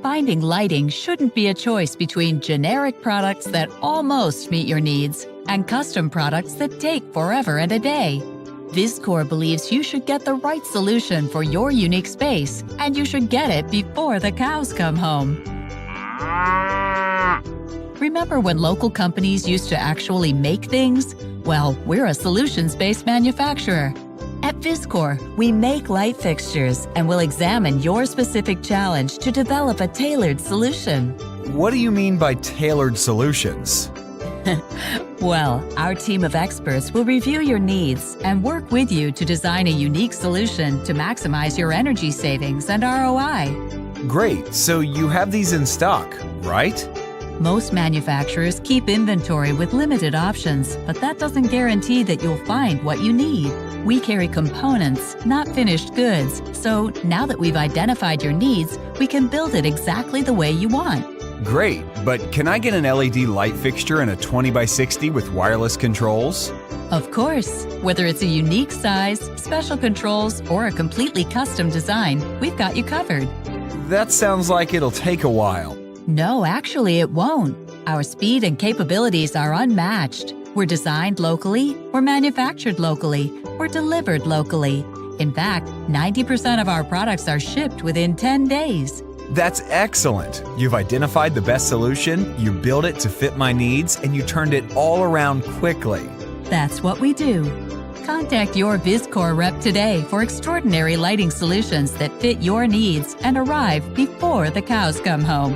Finding lighting shouldn't be a choice between generic products that almost meet your needs and custom products that take forever and a day. Viscor believes you should get the right solution for your unique space, and you should get it before the cows come home. Remember when local companies used to actually make things? Well, we're a solutions-based manufacturer. At Viscor, we make light fixtures and will examine your specific challenge to develop a tailored solution. What do you mean by tailored solutions? Well, our team of experts will review your needs and work with you to design a unique solution to maximize your energy savings and ROI. Great, so you have these in stock, right? Most manufacturers keep inventory with limited options, but that doesn't guarantee that you'll find what you need. We carry components, not finished goods, so now that we've identified your needs, we can build it exactly the way you want. Great, but can I get an LED light fixture in a 20x60 with wireless controls? Of course. Whether it's a unique size, special controls, or a completely custom design, we've got you covered. That sounds like it'll take a while. No, actually it won't. Our speed and capabilities are unmatched. We're designed locally, we're manufactured locally, we're delivered locally. In fact, 90% of our products are shipped within 10 days. That's excellent. You've identified the best solution, you built it to fit my needs, and you turned it all around quickly. That's what we do. Contact your Viscor rep today for extraordinary lighting solutions that fit your needs and arrive before the cows come home.